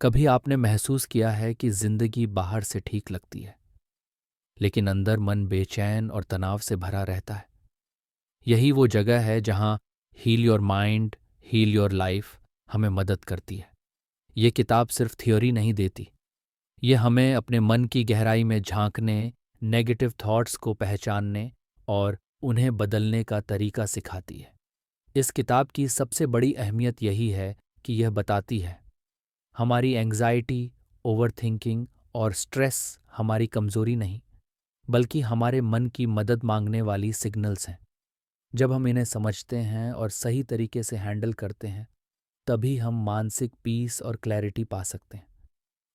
कभी आपने महसूस किया है कि जिंदगी बाहर से ठीक लगती है, लेकिन अंदर मन बेचैन और तनाव से भरा रहता है। यही वो जगह है जहां heal your mind, heal your life हमें मदद करती है। ये किताब सिर्फ थ्योरी नहीं देती, ये हमें अपने मन की गहराई में झांकने, नेगेटिव थॉट्स को पहचानने और उन्हें बदलने का तरीका सिखाती है। इस किताब की सबसे बड़ी अहमियत यही है कि यह बताती है हमारी एंग्जाइटी, ओवरथिंकिंग और स्ट्रेस हमारी कमजोरी नहीं, बल्कि हमारे मन की मदद मांगने वाली सिग्नल्स हैं। जब हम इन्हें समझते हैं और सही तरीके से हैंडल करते हैं, तभी हम मानसिक पीस और क्लैरिटी पा सकते हैं।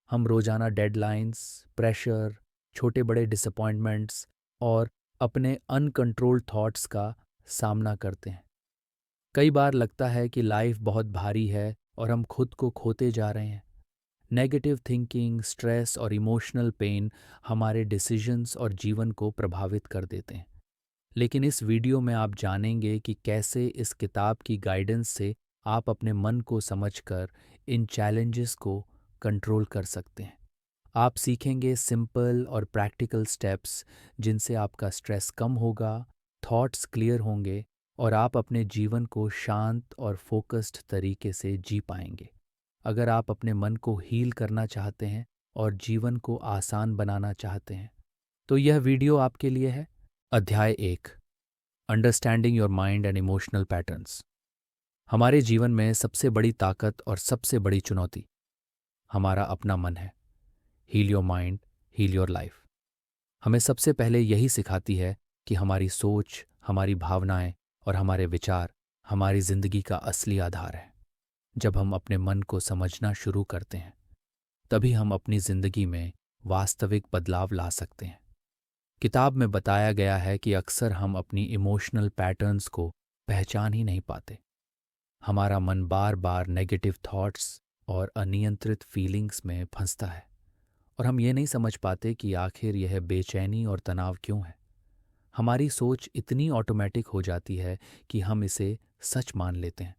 हम रोजाना डेडलाइंस, प्रेशर, छोटे बड़े डिसअपॉइंटमेंट्स और अपने अनकंट्रोल्ड थॉट्स का सामना करते हैं। कई बार लगता है कि लाइफ बहुत भारी है और हम खुद को खोते जा रहे हैं। नेगेटिव थिंकिंग, स्ट्रेस और इमोशनल पेन हमारे डिसीजंस और जीवन को प्रभावित कर देते हैं। लेकिन इस वीडियो में आप जानेंगे कि कैसे इस किताब की गाइडेंस से आप अपने मन को समझकर इन चैलेंजेस को कंट्रोल कर सकते हैं। आप सीखेंगे सिंपल और प्रैक्टिकल स्टेप्स जिनसे आपका स्ट्रेस कम होगा, थॉट्स क्लियर होंगे और आप अपने जीवन को शांत और फोकस्ड तरीके से जी पाएंगे। अगर आप अपने मन को हील करना चाहते हैं और जीवन को आसान बनाना चाहते हैं, तो यह वीडियो आपके लिए है। अध्याय 1, understanding your mind and emotional patterns. हमारे जीवन में सबसे बड़ी ताकत और सबसे बड़ी चुनौती हमारा अपना मन है। Heal your mind, heal your life हमें सबसे पहले यही सिखाती है कि हमारी सोच, हमारी भावनाएं और हमारे विचार हमारी जिंदगी का असली आधार है। जब हम अपने मन को समझना शुरू करते हैं, तभी हम अपनी जिंदगी में वास्तविक बदलाव ला सकते हैं। किताब में बताया गया है कि अक्सर हम अपनी इमोशनल पैटर्न्स को पहचान ही नहीं पाते। हमारा मन बार बार नेगेटिव थॉट्स और अनियंत्रित फीलिंग्स में फंसता है और हम ये नहीं समझ पाते कि आखिर यह बेचैनी और तनाव क्यों है। हमारी सोच इतनी ऑटोमेटिक हो जाती है कि हम इसे सच मान लेते हैं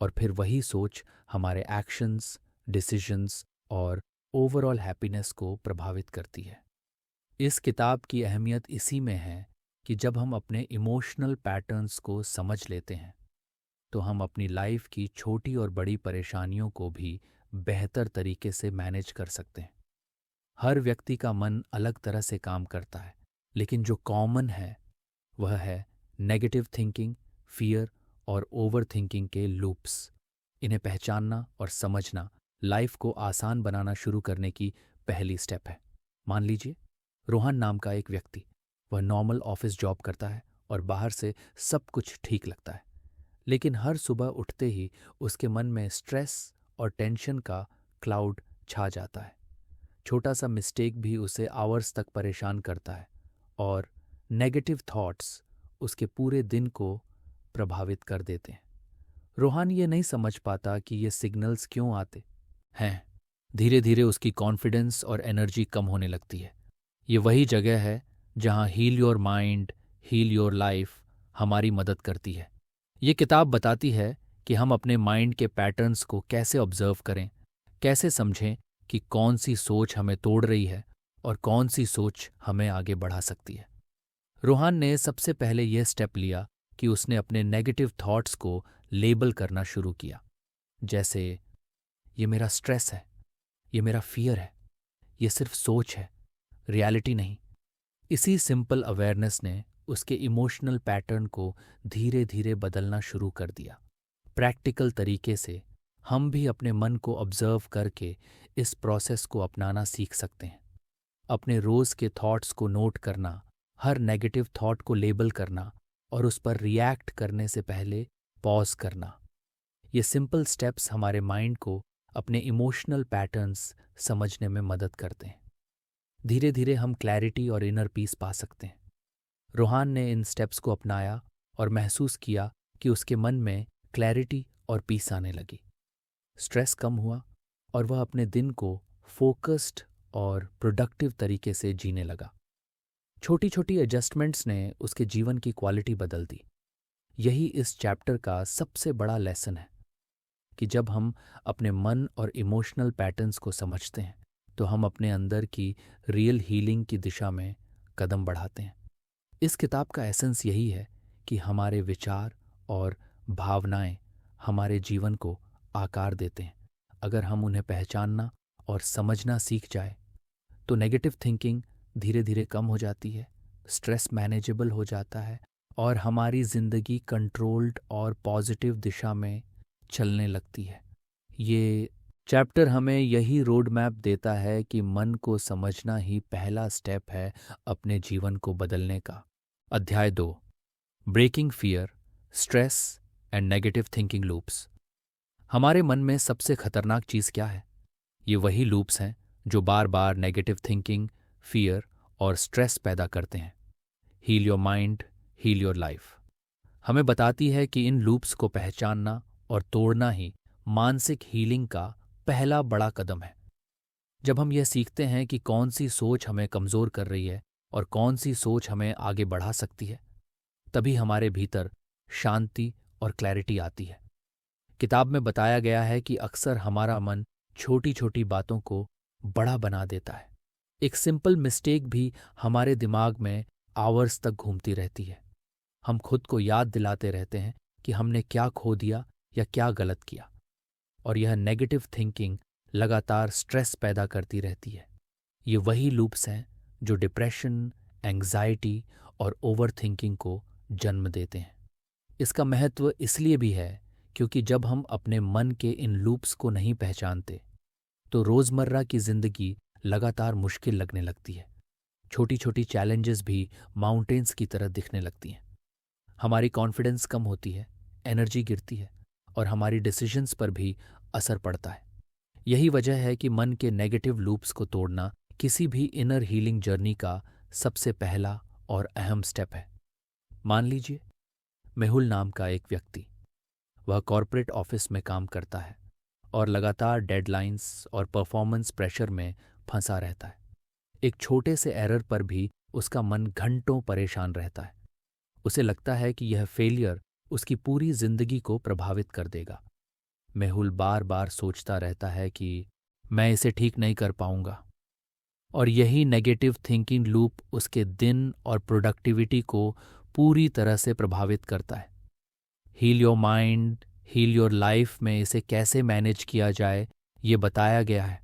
और फिर वही सोच हमारे एक्शंस, डिसीजंस और ओवरऑल हैप्पीनेस को प्रभावित करती है। इस किताब की अहमियत इसी में है कि जब हम अपने इमोशनल पैटर्न्स को समझ लेते हैं, तो हम अपनी लाइफ की छोटी और बड़ी परेशानियों को भी बेहतर तरीके से मैनेज कर सकते हैं। हर व्यक्ति का मन अलग तरह से काम करता है, लेकिन जो कॉमन है वह है नेगेटिव थिंकिंग, फियर और ओवर थिंकिंग के लूप्स। इन्हें पहचानना और समझना लाइफ को आसान बनाना शुरू करने की पहली स्टेप है। मान लीजिए रोहन नाम का एक व्यक्ति, वह नॉर्मल ऑफिस जॉब करता है और बाहर से सब कुछ ठीक लगता है, लेकिन हर सुबह उठते ही उसके मन में स्ट्रेस और टेंशन का क्लाउड छा जाता है। छोटा सा मिस्टेक भी उसे आवर्स तक परेशान करता है और नेगेटिव थॉट्स उसके पूरे दिन को प्रभावित कर देते हैं। रोहान ये नहीं समझ पाता कि ये सिग्नल्स क्यों आते हैं। धीरे धीरे उसकी कॉन्फिडेंस और एनर्जी कम होने लगती है। ये वही जगह है जहां heal your mind, heal your life हमारी मदद करती है। ये किताब बताती है कि हम अपने माइंड के पैटर्न्स को कैसे ऑब्जर्व करें, कैसे समझें कि कौन सी सोच हमें तोड़ रही है और कौन सी सोच हमें आगे बढ़ा सकती है। रोहान ने सबसे पहले यह स्टेप लिया कि उसने अपने नेगेटिव थॉट्स को लेबल करना शुरू किया। जैसे, ये मेरा स्ट्रेस है, ये मेरा फियर है, ये सिर्फ सोच है, रियलिटी नहीं। इसी सिंपल अवेयरनेस ने उसके इमोशनल पैटर्न को धीरे धीरे बदलना शुरू कर दिया। प्रैक्टिकल तरीके से हम भी अपने मन को ऑब्जर्व करके इस प्रोसेस को अपनाना सीख सकते हैं। अपने रोज के थॉट्स को नोट करना, हर नेगेटिव थॉट को लेबल करना और उस पर रिएक्ट करने से पहले पॉज करना। ये सिंपल स्टेप्स हमारे माइंड को अपने इमोशनल पैटर्न्स समझने में मदद करते हैं। धीरे धीरे हम क्लैरिटी और इनर पीस पा सकते हैं। रोहान ने इन स्टेप्स को अपनाया और महसूस किया कि उसके मन में क्लैरिटी और पीस आने लगी। स्ट्रेस कम हुआ और वह अपने दिन को फोकस्ड और प्रोडक्टिव तरीके से जीने लगा। छोटी छोटी एडजस्टमेंट्स ने उसके जीवन की क्वालिटी बदल दी। यही इस चैप्टर का सबसे बड़ा लेसन है। कि जब हम अपने मन और इमोशनल पैटर्न्स को समझते हैं तो हम अपने अंदर की रियल हीलिंग की दिशा में कदम बढ़ाते हैं। इस किताब का एसेंस यही है कि हमारे विचार और भावनाएं हमारे जीवन को आकार देते हैं। अगर हम उन्हें पहचानना और समझना सीख जाए तो नेगेटिव थिंकिंग धीरे धीरे कम हो जाती है, स्ट्रेस मैनेजेबल हो जाता है और हमारी ज़िंदगी कंट्रोल्ड और पॉजिटिव दिशा में चलने लगती है। ये चैप्टर हमें यही रोड मैप देता है कि मन को समझना ही पहला स्टेप है अपने जीवन को बदलने का। अध्याय 2, breaking fear, stress and negative thinking loops. हमारे मन में सबसे खतरनाक चीज़ क्या है? ये वही लूप्स हैं जो बार बार नेगेटिव थिंकिंग, फियर और स्ट्रेस पैदा करते हैं। Heal your mind, heal your life हमें बताती है कि इन लूप्स को पहचानना और तोड़ना ही मानसिक हीलिंग का पहला बड़ा कदम है। जब हम यह सीखते हैं कि कौन सी सोच हमें कमज़ोर कर रही है और कौन सी सोच हमें आगे बढ़ा सकती है, तभी हमारे भीतर शांति और क्लैरिटी आती है। किताब में बताया गया है कि अक्सर हमारा मन छोटी छोटी बातों को बड़ा बना देता है। एक सिंपल मिस्टेक भी हमारे दिमाग में आवर्स तक घूमती रहती है। हम खुद को याद दिलाते रहते हैं कि हमने क्या खो दिया या क्या गलत किया, और यह नेगेटिव थिंकिंग लगातार स्ट्रेस पैदा करती रहती है। ये वही लूप्स हैं जो डिप्रेशन, एंग्जाइटी और ओवर थिंकिंग को जन्म देते हैं। इसका महत्व इसलिए भी है क्योंकि जब हम अपने मन के इन लूप्स को नहीं पहचानते तो रोज़मर्रा की ज़िंदगी लगातार मुश्किल लगने लगती है। छोटी छोटी चैलेंजेस भी माउंटेन्स की तरह दिखने लगती हैं। हमारी कॉन्फिडेंस कम होती है, एनर्जी गिरती है और हमारी डिसीजंस पर भी असर पड़ता है। यही वजह है कि मन के नेगेटिव लूप्स को तोड़ना किसी भी इनर हीलिंग जर्नी का सबसे पहला और अहम स्टेप है। मान लीजिए, मेहुल नाम का एक व्यक्ति, वह कॉर्पोरेट ऑफिस में काम करता है और लगातार डेडलाइंस और परफॉर्मेंस प्रेशर में फंसा रहता है। एक छोटे से एरर पर भी उसका मन घंटों परेशान रहता है। उसे लगता है कि यह फेलियर उसकी पूरी जिंदगी को प्रभावित कर देगा। मेहुल बार बार सोचता रहता है कि मैं इसे ठीक नहीं कर पाऊंगा, और यही नेगेटिव थिंकिंग लूप उसके दिन और प्रोडक्टिविटी को पूरी तरह से प्रभावित करता है। Heal your mind, heal your life में इसे कैसे मैनेज किया जाए ये बताया गया है।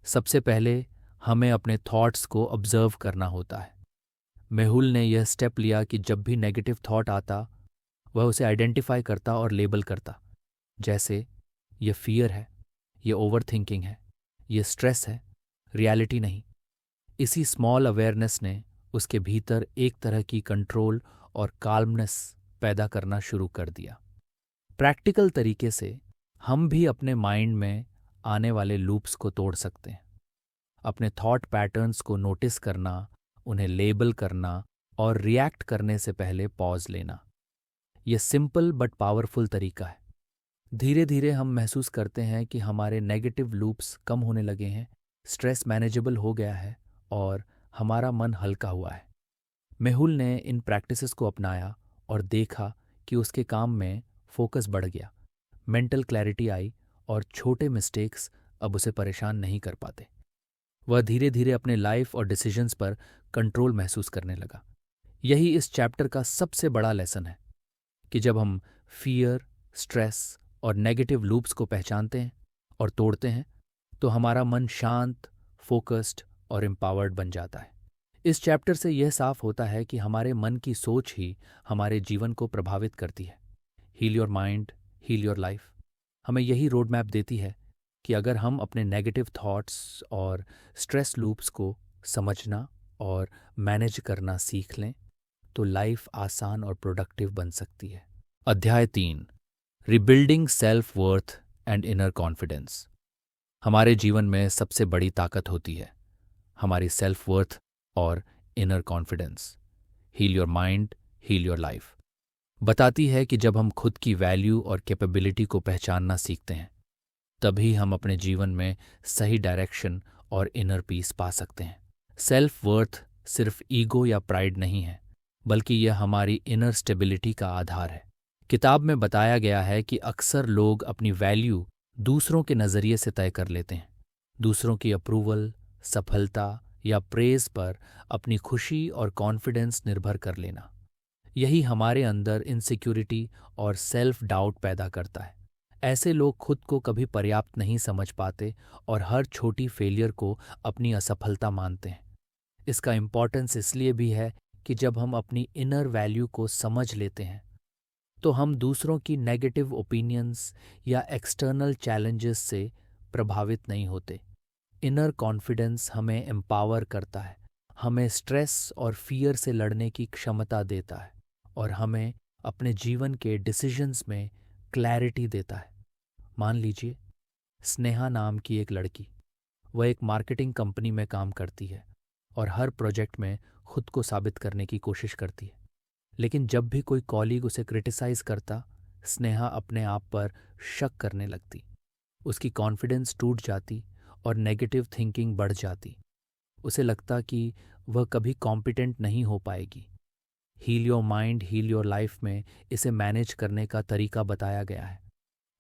सबसे पहले हमें अपने थॉट्स को ऑब्जर्व करना होता है। मेहुल ने यह स्टेप लिया कि जब भी नेगेटिव थॉट आता वह उसे आइडेंटिफाई करता और लेबल करता, जैसे ये फियर है, ये ओवर थिंकिंग है, ये स्ट्रेस है, रियलिटी नहीं। इसी स्मॉल अवेयरनेस ने उसके भीतर एक तरह की कंट्रोल और काल्मनेस पैदा करना शुरू कर दिया। प्रैक्टिकल तरीके से हम भी अपने माइंड में आने वाले लूप्स को तोड़ सकते हैं। अपने थॉट पैटर्न्स को नोटिस करना, उन्हें लेबल करना और रिएक्ट करने से पहले पॉज लेना, यह सिंपल बट पावरफुल तरीका है। धीरे धीरे हम महसूस करते हैं कि हमारे नेगेटिव लूप्स कम होने लगे हैं, स्ट्रेस मैनेजेबल हो गया है और हमारा मन हल्का हुआ है। मेहुल ने इन प्रैक्टिसेस को अपनाया और देखा कि उसके काम में फोकस बढ़ गया, मेंटल क्लैरिटी आई और छोटे मिस्टेक्स अब उसे परेशान नहीं कर पाते। वह धीरे धीरे अपने लाइफ और डिसीजंस पर कंट्रोल महसूस करने लगा। यही इस चैप्टर का सबसे बड़ा लेसन है कि जब हम फियर, स्ट्रेस और नेगेटिव लूप्स को पहचानते हैं और तोड़ते हैं तो हमारा मन शांत, फोकस्ड और एम्पावर्ड बन जाता है। इस चैप्टर से यह साफ होता है कि हमारे मन की सोच ही हमारे जीवन को प्रभावित करती है। Heal your mind, heal your life हमें यही रोड मैप देती है कि अगर हम अपने नेगेटिव थॉट्स और स्ट्रेस लूप्स को समझना और मैनेज करना सीख लें तो लाइफ आसान और प्रोडक्टिव बन सकती है। अध्याय 3, rebuilding self worth and inner confidence. हमारे जीवन में सबसे बड़ी ताकत होती है हमारी सेल्फ वर्थ और inner confidence. Heal your mind, heal your life बताती है कि जब हम खुद की वैल्यू और कैपेबिलिटी को पहचानना सीखते हैं तभी हम अपने जीवन में सही डायरेक्शन और इनर पीस पा सकते हैं। सेल्फ वर्थ सिर्फ ईगो या प्राइड नहीं है, बल्कि यह हमारी इनर स्टेबिलिटी का आधार है। किताब में बताया गया है कि अक्सर लोग अपनी वैल्यू दूसरों के नज़रिए से तय कर लेते हैं। दूसरों की अप्रूवल, सफलता या प्रेज पर अपनी खुशी और कॉन्फिडेंस निर्भर कर लेना, यही हमारे अंदर इनसिक्योरिटी और सेल्फ डाउट पैदा करता है। ऐसे लोग खुद को कभी पर्याप्त नहीं समझ पाते और हर छोटी फेलियर को अपनी असफलता मानते हैं। इसका इम्पॉर्टेंस इसलिए भी है कि जब हम अपनी इनर वैल्यू को समझ लेते हैं तो हम दूसरों की नेगेटिव ओपिनियंस या एक्सटर्नल चैलेंजेस से प्रभावित नहीं होते। इनर कॉन्फिडेंस हमें एम्पावर करता है, हमें स्ट्रेस और फियर से लड़ने की क्षमता देता है और हमें अपने जीवन के डिसीजंस में क्लैरिटी देता है। मान लीजिए, स्नेहा नाम की एक लड़की, वह एक मार्केटिंग कंपनी में काम करती है और हर प्रोजेक्ट में खुद को साबित करने की कोशिश करती है। लेकिन जब भी कोई कॉलीग उसे क्रिटिसाइज करता, स्नेहा अपने आप पर शक करने लगती। उसकी कॉन्फिडेंस टूट जाती और नेगेटिव थिंकिंग बढ़ जाती। उसे लगता कि वह कभी कॉम्पिटेंट नहीं हो पाएगी। Heal your mind heal your life में इसे मैनेज करने का तरीका बताया गया है।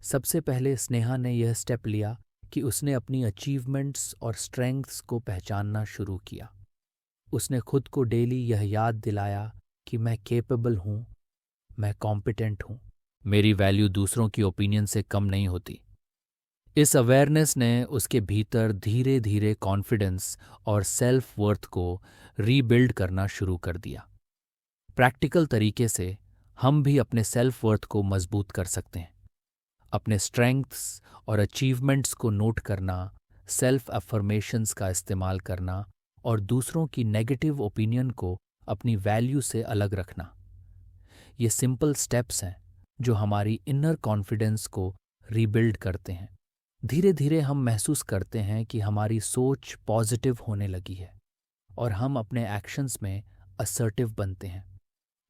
सबसे पहले स्नेहा ने यह स्टेप लिया कि उसने अपनी अचीवमेंट्स और स्ट्रेंथ्स को पहचानना शुरू किया। उसने खुद को डेली यह याद दिलाया कि मैं कैपेबल हूँ, मैं कॉम्पिटेंट हूँ, मेरी वैल्यू दूसरों की ओपिनियन से कम नहीं होती। इस अवेयरनेस ने उसके भीतर धीरे धीरे कॉन्फिडेंस और सेल्फ वर्थ को रीबिल्ड करना शुरू कर दिया। प्रैक्टिकल तरीके से हम भी अपने सेल्फ वर्थ को मजबूत कर सकते हैं। अपने स्ट्रेंथ्स और अचीवमेंट्स को नोट करना, सेल्फ अफर्मेशंस का इस्तेमाल करना और दूसरों की नेगेटिव ओपिनियन को अपनी वैल्यू से अलग रखना, ये सिंपल स्टेप्स हैं जो हमारी इनर कॉन्फिडेंस को रीबिल्ड करते हैं। धीरे धीरे हम महसूस करते हैं कि हमारी सोच पॉजिटिव होने लगी है और हम अपने एक्शंस में असर्टिव बनते हैं।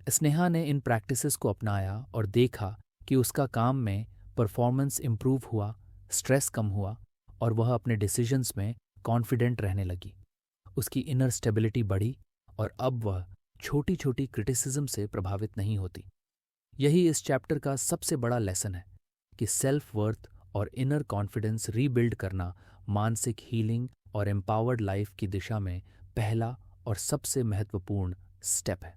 स्नेहा ने इन प्रैक्टिसेस को अपनाया और देखा कि उसका काम में परफॉर्मेंस इम्प्रूव हुआ, स्ट्रेस कम हुआ और वह अपने डिसीजंस में कॉन्फिडेंट रहने लगी। उसकी इनर स्टेबिलिटी बढ़ी और अब वह छोटी छोटी क्रिटिसिज्म से प्रभावित नहीं होती। यही इस चैप्टर का सबसे बड़ा लेसन है कि सेल्फ वर्थ और इनर कॉन्फिडेंस रीबिल्ड करना मानसिक हीलिंग और एम्पावर्ड लाइफ की दिशा में पहला और सबसे महत्वपूर्ण स्टेप है।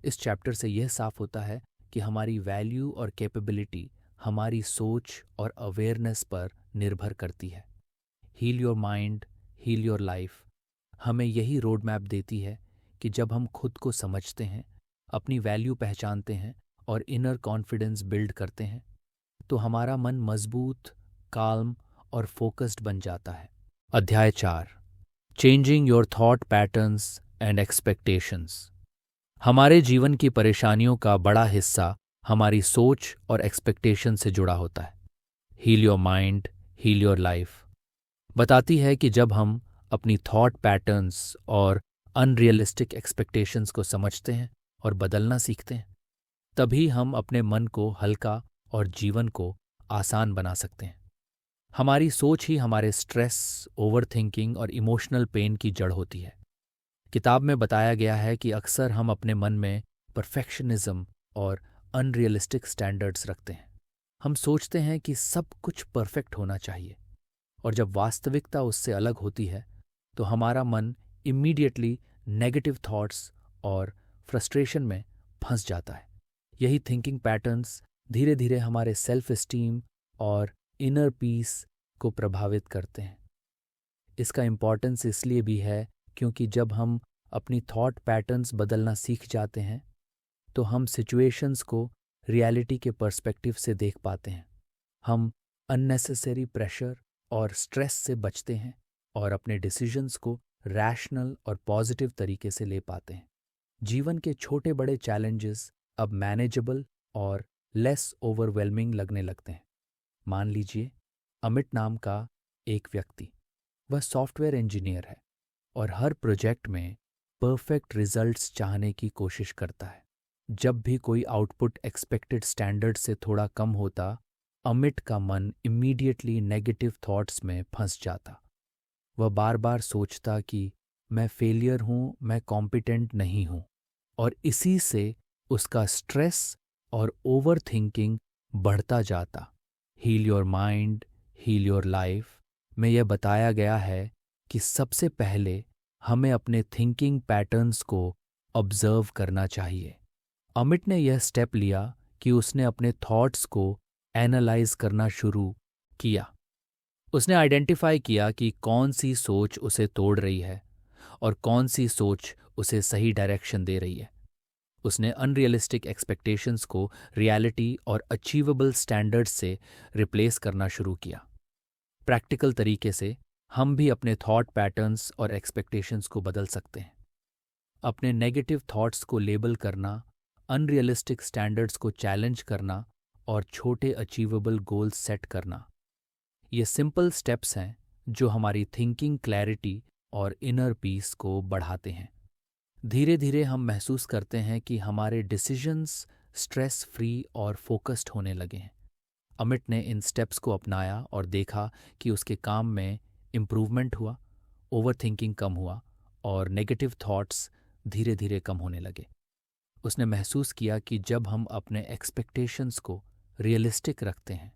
इस चैप्टर से यह साफ होता है कि हमारी वैल्यू और कैपेबिलिटी हमारी सोच और अवेयरनेस पर निर्भर करती है। Heal your mind heal your life हमें यही रोड मैप देती है कि जब हम खुद को समझते हैं, अपनी वैल्यू पहचानते हैं और इनर कॉन्फिडेंस बिल्ड करते हैं तो हमारा मन मजबूत, काल्म और फोकस्ड बन जाता है। अध्याय 4, changing your thought patterns and expectations. हमारे जीवन की परेशानियों का बड़ा हिस्सा हमारी सोच और एक्सपेक्टेशन से जुड़ा होता है। Heal your mind heal your life बताती है कि जब हम अपनी थॉट पैटर्न्स और अनरियलिस्टिक एक्सपेक्टेशंस को समझते हैं और बदलना सीखते हैं, तभी हम अपने मन को हल्का और जीवन को आसान बना सकते हैं। हमारी सोच ही हमारे स्ट्रेस, ओवरथिंकिंग और इमोशनल पेन की जड़ होती है। किताब में बताया गया है कि अक्सर हम अपने मन में परफेक्शनिज्म और अनरियलिस्टिक स्टैंडर्ड्स रखते हैं। हम सोचते हैं कि सब कुछ परफेक्ट होना चाहिए और जब वास्तविकता उससे अलग होती है तो हमारा मन इमीडिएटली नेगेटिव थॉट्स और फ्रस्ट्रेशन में फंस जाता है। यही थिंकिंग पैटर्न्स धीरे धीरे हमारे सेल्फ एस्टीम और इनर पीस को प्रभावित करते हैं। इसका इम्पॉर्टेंस इसलिए भी है क्योंकि जब हम अपनी थॉट पैटर्न्स बदलना सीख जाते हैं तो हम सिचुएशंस को रियलिटी के पर्सपेक्टिव से देख पाते हैं। हम अननेसेसरी प्रेशर और स्ट्रेस से बचते हैं और अपने डिसीजंस को रैशनल और पॉजिटिव तरीके से ले पाते हैं। जीवन के छोटे बड़े चैलेंजेस अब मैनेजेबल और लेस ओवरवेलमिंग लगने लगते हैं। मान लीजिए, अमित नाम का एक व्यक्ति, वह सॉफ्टवेयर इंजीनियर है और हर प्रोजेक्ट में परफेक्ट रिजल्ट्स चाहने की कोशिश करता है। जब भी कोई आउटपुट एक्सपेक्टेड स्टैंडर्ड से थोड़ा कम होता, अमित का मन इमीडिएटली नेगेटिव थॉट्स में फंस जाता। वह बार बार सोचता कि मैं फेलियर हूँ, मैं कॉम्पिटेंट नहीं हूँ, और इसी से उसका स्ट्रेस और ओवर थिंकिंग बढ़ता जाता। Heal your mind, heal your life में यह बताया गया है कि सबसे पहले हमें अपने थिंकिंग पैटर्न्स को ऑब्जर्व करना चाहिए। अमित ने यह स्टेप लिया कि उसने अपने थॉट्स को एनालाइज करना शुरू किया। उसने आइडेंटिफाई किया कि कौन सी सोच उसे तोड़ रही है और कौन सी सोच उसे सही डायरेक्शन दे रही है। उसने अनरियलिस्टिक एक्सपेक्टेशंस को रियलिटी और अचीवेबल स्टैंडर्ड्स से रिप्लेस करना शुरू किया। प्रैक्टिकल तरीके से हम भी अपने थॉट पैटर्न्स और एक्सपेक्टेशंस को बदल सकते हैं। अपने नेगेटिव थॉट्स को लेबल करना, अनरियलिस्टिक स्टैंडर्ड्स को चैलेंज करना और छोटे अचीवेबल गोल्स सेट करना, ये सिंपल स्टेप्स हैं जो हमारी थिंकिंग क्लैरिटी और इनर पीस को बढ़ाते हैं। धीरे धीरे हम महसूस करते हैं कि हमारे डिसीजंस स्ट्रेस फ्री और फोकस्ड होने लगे हैं। अमित ने इन स्टेप्स को अपनाया और देखा कि उसके काम में इम्प्रूवमेंट हुआ, ओवरथिंकिंग कम हुआ और नेगेटिव थॉट्स धीरे धीरे कम होने लगे। उसने महसूस किया कि जब हम अपने एक्सपेक्टेशंस को रियलिस्टिक रखते हैं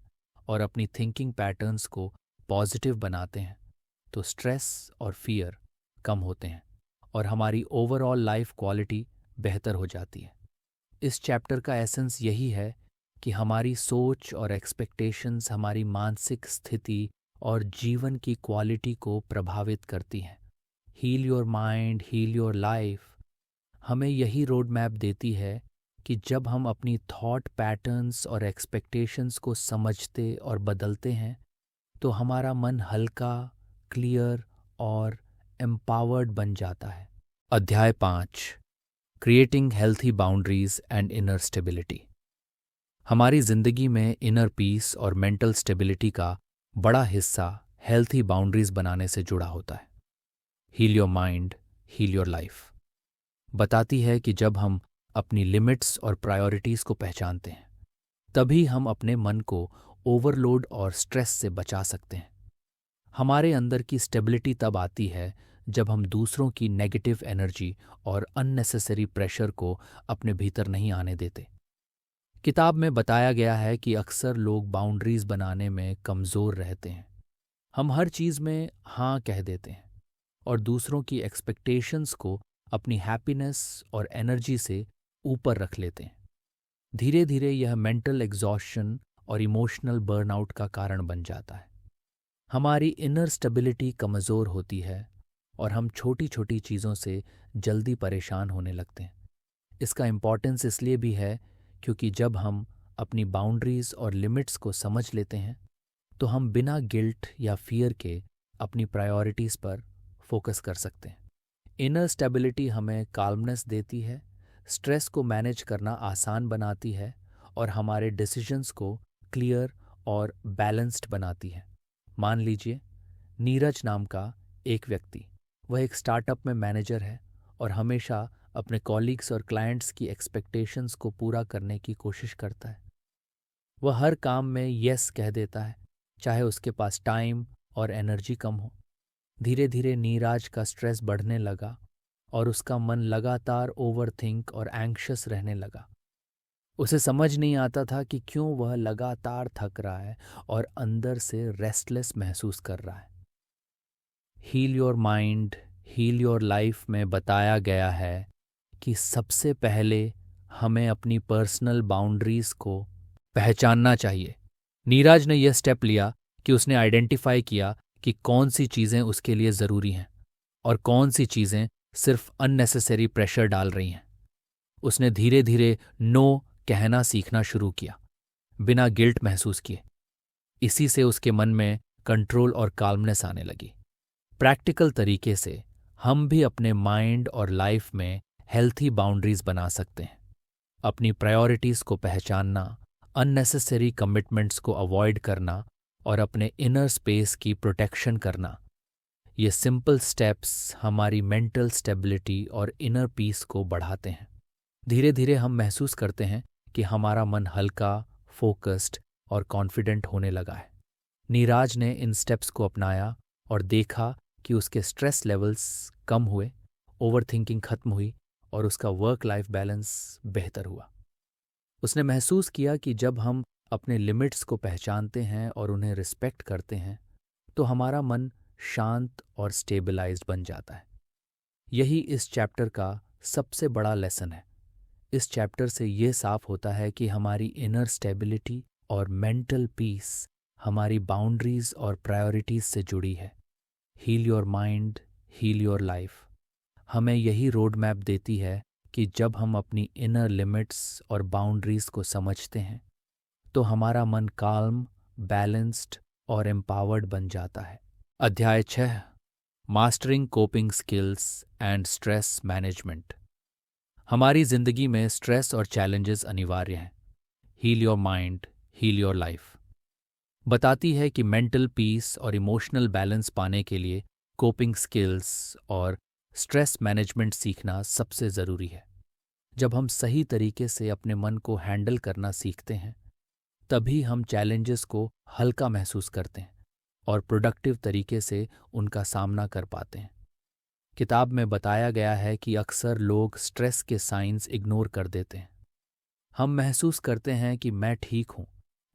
और अपनी थिंकिंग पैटर्न्स को पॉजिटिव बनाते हैं तो स्ट्रेस और फियर कम होते हैं और हमारी ओवरऑल लाइफ क्वालिटी बेहतर हो जाती है। इस चैप्टर का एसेंस यही है कि हमारी सोच और एक्सपेक्टेशंस हमारी मानसिक स्थिति और जीवन की क्वालिटी को प्रभावित करती हैं। Heal your mind, heal your life हमें यही रोड मैप देती है कि जब हम अपनी थॉट पैटर्न्स और एक्सपेक्टेशंस को समझते और बदलते हैं तो हमारा मन हल्का, क्लियर और एम्पावर्ड बन जाता है। अध्याय 5, creating healthy boundaries and inner stability. हमारी जिंदगी में इनर पीस और मेंटल स्टेबिलिटी का बड़ा हिस्सा हेल्थी बाउंड्रीज बनाने से जुड़ा होता है। Heal your mind, heal your life बताती है कि जब हम अपनी लिमिट्स और प्रायोरिटीज को पहचानते हैं तभी हम अपने मन को ओवरलोड और स्ट्रेस से बचा सकते हैं। हमारे अंदर की स्टेबिलिटी तब आती है जब हम दूसरों की नेगेटिव एनर्जी और अननेसेसरी प्रेशर को अपने भीतर नहीं आने देते। किताब में बताया गया है कि अक्सर लोग बाउंड्रीज बनाने में कमज़ोर रहते हैं। हम हर चीज़ में हाँ कह देते हैं और दूसरों की एक्सपेक्टेशंस को अपनी हैप्पीनेस और एनर्जी से ऊपर रख लेते हैं। धीरे धीरे यह मेंटल एग्जॉस्शन और इमोशनल बर्नआउट का कारण बन जाता है। हमारी इनर स्टेबिलिटी कमज़ोर होती है और हम छोटी छोटी चीज़ों से जल्दी परेशान होने लगते हैं। इसका इम्पॉर्टेंस इसलिए भी है क्योंकि जब हम अपनी बाउंड्रीज और लिमिट्स को समझ लेते हैं तो हम बिना गिल्ट या फियर के अपनी प्रायोरिटीज़ पर फोकस कर सकते हैं। इनर स्टेबिलिटी हमें काल्मनेस देती है, स्ट्रेस को मैनेज करना आसान बनाती है और हमारे डिसीजंस को क्लियर और बैलेंस्ड बनाती है। मान लीजिए नीरज नाम का एक व्यक्ति, वह एक स्टार्टअप में मैनेजर है और हमेशा अपने कॉलीग्स और क्लाइंट्स की एक्सपेक्टेशंस को पूरा करने की कोशिश करता है। वह हर काम में यस कह देता है, चाहे उसके पास टाइम और एनर्जी कम हो। धीरे धीरे नीरज का स्ट्रेस बढ़ने लगा और उसका मन लगातार ओवरथिंक और एंग्शियस रहने लगा। उसे समझ नहीं आता था कि क्यों वह लगातार थक रहा है और अंदर से रेस्टलेस महसूस कर रहा है। Heal your mind, heal your life में बताया गया है कि सबसे पहले हमें अपनी पर्सनल बाउंड्रीज को पहचानना चाहिए। नीरज ने यह स्टेप लिया कि उसने आइडेंटिफाई किया कि कौन सी चीज़ें उसके लिए ज़रूरी हैं और कौन सी चीज़ें सिर्फ अननेसेसरी प्रेशर डाल रही हैं। उसने धीरे धीरे नो कहना सीखना शुरू किया, बिना गिल्ट महसूस किए। इसी से उसके मन में कंट्रोल और काल्मनेस आने लगी। प्रैक्टिकल तरीके से हम भी अपने माइंड और लाइफ में हेल्थी बाउंड्रीज बना सकते हैं। अपनी प्रायोरिटीज़ को पहचानना, अननेसेसरी कमिटमेंट्स को अवॉइड करना और अपने इनर स्पेस की प्रोटेक्शन करना। ये सिंपल स्टेप्स हमारी मेंटल स्टेबिलिटी और इनर पीस को बढ़ाते हैं। धीरे धीरे हम महसूस करते हैं कि हमारा मन हल्का, फोकस्ड और कॉन्फिडेंट होने लगा है। नीरज ने इन स्टेप्स को अपनाया और देखा कि उसके स्ट्रेस लेवल्स कम हुए, ओवरथिंकिंग खत्म हुई और उसका वर्क लाइफ बैलेंस बेहतर हुआ। उसने महसूस किया कि जब हम अपने लिमिट्स को पहचानते हैं और उन्हें रिस्पेक्ट करते हैं तो हमारा मन शांत और स्टेबलाइज्ड बन जाता है। यही इस चैप्टर का सबसे बड़ा लेसन है। इस चैप्टर से ये साफ होता है कि हमारी इनर स्टेबिलिटी और मेंटल पीस हमारी बाउंड्रीज और प्रायोरिटीज से जुड़ी है। Heal your mind, heal your life हमें यही रोड मैप देती है कि जब हम अपनी इनर लिमिट्स और बाउंड्रीज को समझते हैं तो हमारा मन काल्म, बैलेंस्ड और एम्पावर्ड बन जाता है। अध्याय 6, mastering coping skills and stress management. हमारी जिंदगी में स्ट्रेस और चैलेंजेस अनिवार्य हैं। Heal your mind, heal your life बताती है कि मेंटल पीस और इमोशनल बैलेंस पाने के लिए कोपिंग स्किल्स और स्ट्रेस मैनेजमेंट सीखना सबसे ज़रूरी है। जब हम सही तरीके से अपने मन को हैंडल करना सीखते हैं तभी हम चैलेंजेस को हल्का महसूस करते हैं और प्रोडक्टिव तरीके से उनका सामना कर पाते हैं। किताब में बताया गया है कि अक्सर लोग स्ट्रेस के साइंस इग्नोर कर देते हैं। हम महसूस करते हैं कि मैं ठीक हूँ,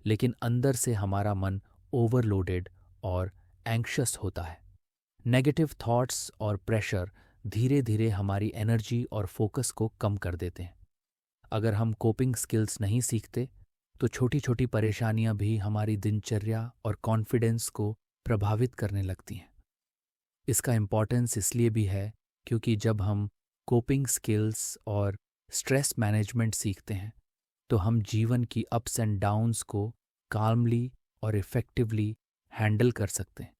लेकिन अंदर से हमारा मन ओवरलोडेड और एंग्शियस होता है। नेगेटिव थॉट्स और प्रेशर धीरे धीरे हमारी एनर्जी और फोकस को कम कर देते हैं। अगर हम कोपिंग स्किल्स नहीं सीखते तो छोटी छोटी परेशानियां भी हमारी दिनचर्या और कॉन्फिडेंस को प्रभावित करने लगती हैं। इसका इम्पॉर्टेंस इसलिए भी है क्योंकि जब हम कोपिंग स्किल्स और स्ट्रेस मैनेजमेंट सीखते हैं तो हम जीवन की अप्स एंड डाउन्स को काल्मली और इफ़ेक्टिवली हैंडल कर सकते हैं।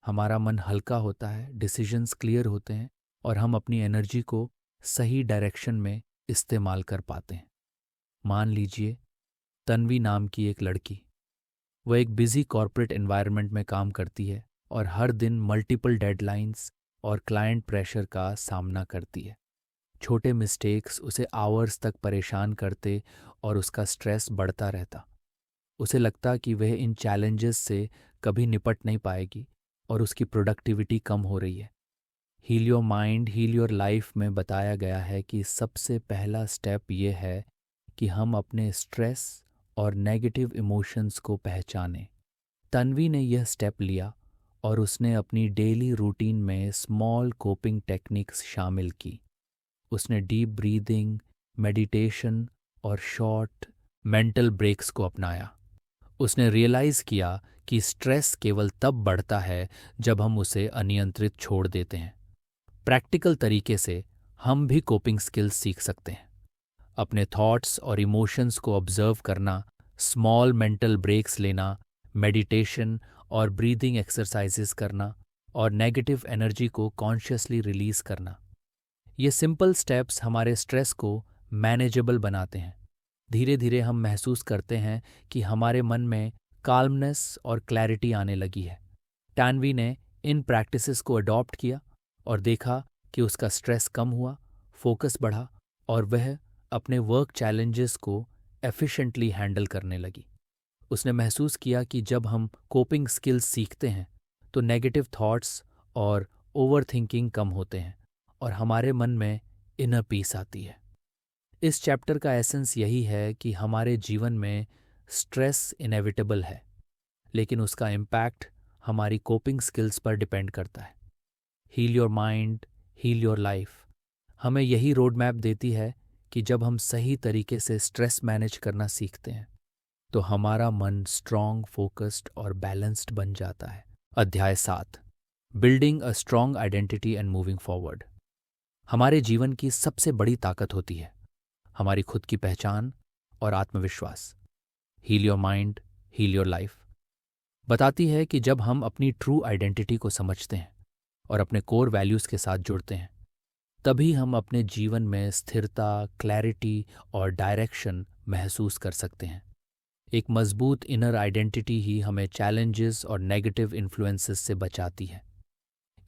हमारा मन हल्का होता है, डिसीजंस क्लियर होते हैं और हम अपनी एनर्जी को सही डायरेक्शन में इस्तेमाल कर पाते हैं। मान लीजिए तन्वी नाम की एक लड़की, वह एक बिजी कॉर्पोरेट एनवायरनमेंट में काम करती है और हर दिन मल्टीपल डेडलाइंस और क्लाइंट प्रेशर का सामना करती है। छोटे मिस्टेक्स उसे आवर्स तक परेशान करते और उसका स्ट्रेस बढ़ता रहता। उसे लगता कि वह इन चैलेंजेस से कभी निपट नहीं पाएगी और उसकी प्रोडक्टिविटी कम हो रही है। Heal your mind, heal your life में बताया गया है कि सबसे पहला स्टेप ये है कि हम अपने स्ट्रेस और नेगेटिव इमोशंस को पहचानें। तन्वी ने यह स्टेप लिया और उसने अपनी डेली रूटीन में स्मॉल कोपिंग टेक्निक्स शामिल की। उसने डीप ब्रीदिंग, मेडिटेशन और शॉर्ट मेंटल ब्रेक्स को अपनाया। उसने रियलाइज़ किया कि स्ट्रेस केवल तब बढ़ता है जब हम उसे अनियंत्रित छोड़ देते हैं। प्रैक्टिकल तरीके से हम भी कोपिंग स्किल्स सीख सकते हैं। अपने थॉट्स और इमोशंस को ऑब्जर्व करना, स्मॉल मेंटल ब्रेक्स लेना, मेडिटेशन और ब्रीदिंग एक्सरसाइजेस करना और नेगेटिव एनर्जी को कॉन्शियसली रिलीज करना। ये सिंपल स्टेप्स हमारे स्ट्रेस को मैनेजेबल बनाते हैं। धीरे धीरे हम महसूस करते हैं कि हमारे मन में काल्मनेस और क्लैरिटी आने लगी है। टानवी ने इन प्रैक्टिसेस को अडॉप्ट किया और देखा कि उसका स्ट्रेस कम हुआ, फोकस बढ़ा और वह अपने वर्क चैलेंजेस को एफिशिएंटली हैंडल करने लगी। उसने महसूस किया कि जब हम कोपिंग स्किल्स सीखते हैं तो नेगेटिव थॉट्स और ओवरथिंकिंग कम होते हैं और हमारे मन में इनर पीस आती है। इस चैप्टर का एसेंस यही है कि हमारे जीवन में स्ट्रेस इनेविटेबल है, लेकिन उसका इम्पैक्ट हमारी कोपिंग स्किल्स पर डिपेंड करता है। Heal your mind, heal your life हमें यही रोड मैप देती है कि जब हम सही तरीके से स्ट्रेस मैनेज करना सीखते हैं तो हमारा मन स्ट्रॉन्ग, फोकस्ड और बैलेंस्ड बन जाता है। अध्याय 7, building a strong identity and moving forward. हमारे जीवन की सबसे बड़ी ताकत होती है हमारी खुद की पहचान और आत्मविश्वास। Heal your mind, heal your life बताती है कि जब हम अपनी ट्रू आइडेंटिटी को समझते हैं और अपने कोर वैल्यूज़ के साथ जुड़ते हैं तभी हम अपने जीवन में स्थिरता, क्लैरिटी और डायरेक्शन महसूस कर सकते हैं। एक मजबूत इनर आइडेंटिटी ही हमें चैलेंजेस और नेगेटिव इन्फ्लुएंसेस से बचाती है।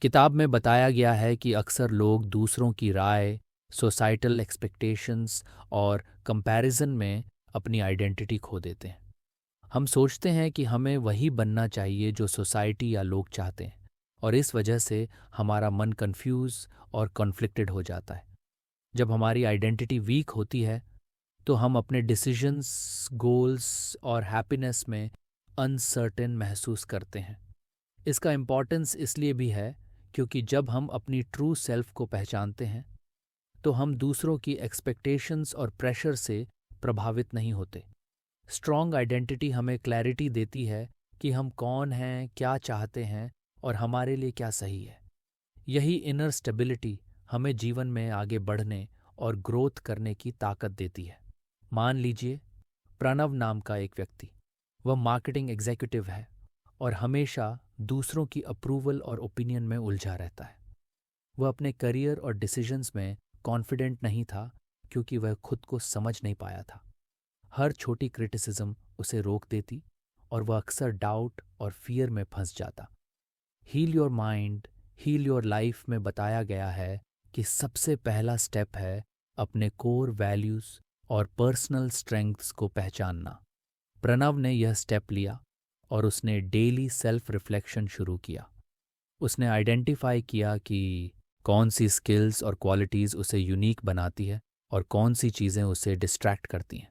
किताब में बताया गया है कि अक्सर लोग दूसरों की राय, सोसाइटल एक्सपेक्टेशंस और कंपैरिजन में अपनी आइडेंटिटी खो देते हैं। हम सोचते हैं कि हमें वही बनना चाहिए जो सोसाइटी या लोग चाहते हैं और इस वजह से हमारा मन कंफ्यूज और कॉन्फ्लिक्टेड हो जाता है। जब हमारी आइडेंटिटी वीक होती है तो हम अपने डिसीजंस, गोल्स और हैप्पीनेस में अनसर्टेन महसूस करते हैं। इसका इम्पॉर्टेंस इसलिए भी है क्योंकि जब हम अपनी ट्रू सेल्फ को पहचानते हैं तो हम दूसरों की एक्सपेक्टेशंस और प्रेशर से प्रभावित नहीं होते। स्ट्रॉन्ग आइडेंटिटी हमें क्लैरिटी देती है कि हम कौन हैं, क्या चाहते हैं और हमारे लिए क्या सही है। यही इनर स्टेबिलिटी हमें जीवन में आगे बढ़ने और ग्रोथ करने की ताकत देती है। मान लीजिए प्रणव नाम का एक व्यक्ति, वह मार्केटिंग एग्जीक्यूटिव है और हमेशा दूसरों की अप्रूवल और ओपिनियन में उलझा रहता है। वह अपने करियर और डिसीजंस में कॉन्फिडेंट नहीं था क्योंकि वह खुद को समझ नहीं पाया था। हर छोटी क्रिटिसिज्म उसे रोक देती और वह अक्सर डाउट और फियर में फंस जाता। Heal your mind, heal your life में बताया गया है कि सबसे पहला स्टेप है अपने कोर वैल्यूज और पर्सनल स्ट्रेंथ्स को पहचानना। प्रणव ने यह स्टेप लिया और उसने डेली सेल्फ रिफ्लेक्शन शुरू किया। उसने आइडेंटिफाई किया कि कौन सी स्किल्स और क्वालिटीज़ उसे यूनिक बनाती है और कौन सी चीज़ें उसे डिस्ट्रैक्ट करती हैं।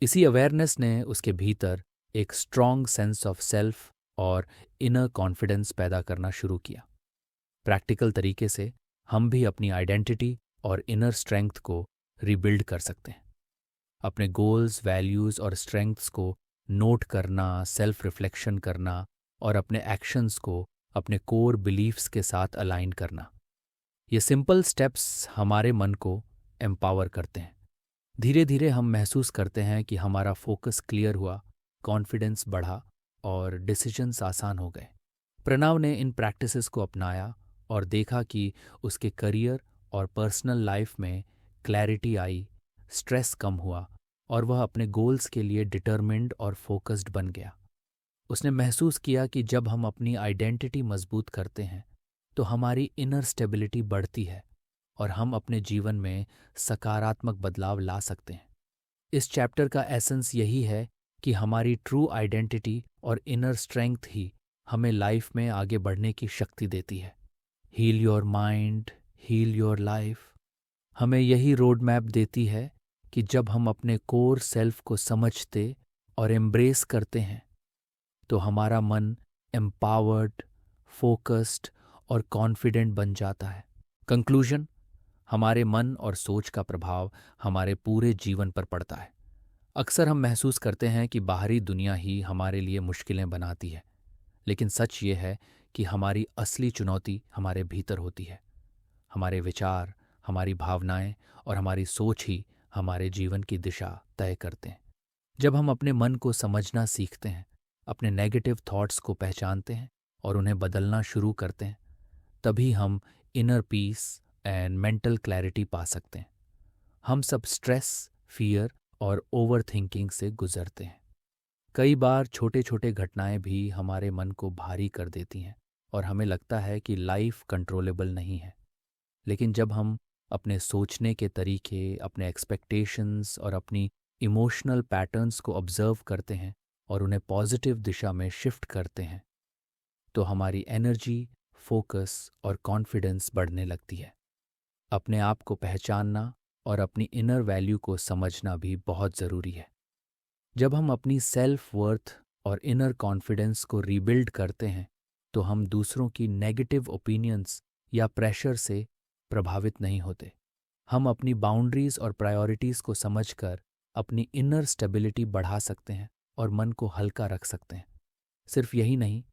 इसी अवेयरनेस ने उसके भीतर एक स्ट्रॉन्ग सेंस ऑफ सेल्फ और इनर कॉन्फिडेंस पैदा करना शुरू किया। प्रैक्टिकल तरीके से हम भी अपनी आइडेंटिटी और इनर स्ट्रेंथ को रिबिल्ड कर सकते हैं। अपने गोल्स, वैल्यूज़ और स्ट्रेंथ्स को नोट करना, सेल्फ रिफ्लेक्शन करना और अपने एक्शंस को अपने कोर बिलीफ्स के साथ अलाइन करना। ये सिंपल स्टेप्स हमारे मन को एम्पावर करते हैं। धीरे धीरे हम महसूस करते हैं कि हमारा फोकस क्लियर हुआ, कॉन्फिडेंस बढ़ा और डिसीजंस आसान हो गए। प्रणव ने इन प्रैक्टिसेस को अपनाया और देखा कि उसके करियर और पर्सनल लाइफ में क्लैरिटी आई, स्ट्रेस कम हुआ और वह अपने गोल्स के लिए डिटरमिन्ड और फोकस्ड बन गया। उसने महसूस किया कि जब हम अपनी आइडेंटिटी मजबूत करते हैं तो हमारी इनर स्टेबिलिटी बढ़ती है और हम अपने जीवन में सकारात्मक बदलाव ला सकते हैं। इस चैप्टर का एसेंस यही है कि हमारी ट्रू आइडेंटिटी और इनर स्ट्रेंथ ही हमें लाइफ में आगे बढ़ने की शक्ति देती है। Heal your mind, heal your life हमें यही रोड मैप देती है कि जब हम अपने कोर सेल्फ को समझते और एम्ब्रेस करते हैं तो हमारा मन एम्पावर्ड, फोकस्ड और कॉन्फिडेंट बन जाता है। कंक्लूजन, हमारे मन और सोच का प्रभाव हमारे पूरे जीवन पर पड़ता है। अक्सर हम महसूस करते हैं कि बाहरी दुनिया ही हमारे लिए मुश्किलें बनाती है, लेकिन सच ये है कि हमारी असली चुनौती हमारे भीतर होती है। हमारे विचार, हमारी भावनाएं और हमारी सोच ही हमारे जीवन की दिशा तय करते हैं। जब हम अपने मन को समझना सीखते हैं, अपने नेगेटिव थॉट्स को पहचानते हैं और उन्हें बदलना शुरू करते हैं, तभी हम inner peace and mental clarity पा सकते हैं। हम सब स्ट्रेस, फियर और ओवर थिंकिंग से गुजरते हैं। कई बार छोटे छोटे घटनाएं भी हमारे मन को भारी कर देती हैं और हमें लगता है कि लाइफ कंट्रोलेबल नहीं है। लेकिन जब हम अपने सोचने के तरीके, अपने एक्सपेक्टेशंस और अपनी इमोशनल पैटर्न्स को ऑब्जर्व करते हैं और उन्हें पॉजिटिव दिशा में शिफ्ट करते हैं, तो हमारी एनर्जी, फोकस और कॉन्फिडेंस बढ़ने लगती है। अपने आप को पहचानना और अपनी इनर वैल्यू को समझना भी बहुत ज़रूरी है। जब हम अपनी सेल्फ वर्थ और इनर कॉन्फिडेंस को रीबिल्ड करते हैं तो हम दूसरों की नेगेटिव ओपिनियंस या प्रेशर से प्रभावित नहीं होते। हम अपनी बाउंड्रीज और प्रायोरिटीज़ को समझकर अपनी इनर स्टेबिलिटी बढ़ा सकते हैं और मन को हल्का रख सकते हैं। सिर्फ यही नहीं,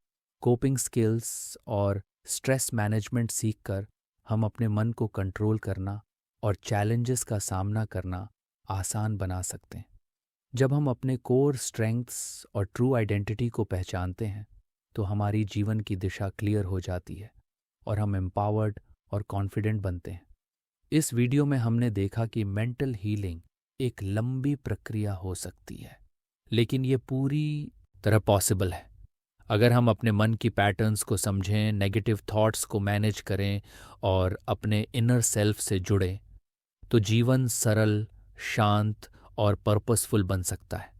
कोपिंग स्किल्स और स्ट्रेस मैनेजमेंट सीखकर हम अपने मन को कंट्रोल करना और चैलेंजेस का सामना करना आसान बना सकते हैं। जब हम अपने कोर स्ट्रेंथ्स और ट्रू आइडेंटिटी को पहचानते हैं तो हमारी जीवन की दिशा क्लियर हो जाती है और हम एम्पावर्ड और कॉन्फिडेंट बनते हैं। इस वीडियो में हमने देखा कि मेंटल हीलिंग एक लंबी प्रक्रिया हो सकती है, लेकिन ये पूरी तरह पॉसिबल है अगर हम अपने मन की पैटर्न्स को समझें, नेगेटिव थॉट्स को मैनेज करें और अपने इनर सेल्फ से जुड़ें, तो जीवन सरल, शांत और पर्पसफुल बन सकता है।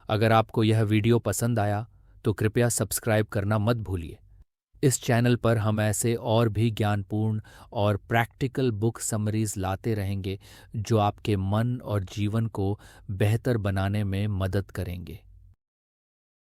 अगर आपको यह वीडियो पसंद आया तो कृपया सब्सक्राइब करना मत भूलिए। इस चैनल पर हम ऐसे और भी ज्ञानपूर्ण और प्रैक्टिकल बुक समरीज लाते रहेंगे जो आपके मन और जीवन को बेहतर बनाने में मदद करेंगे।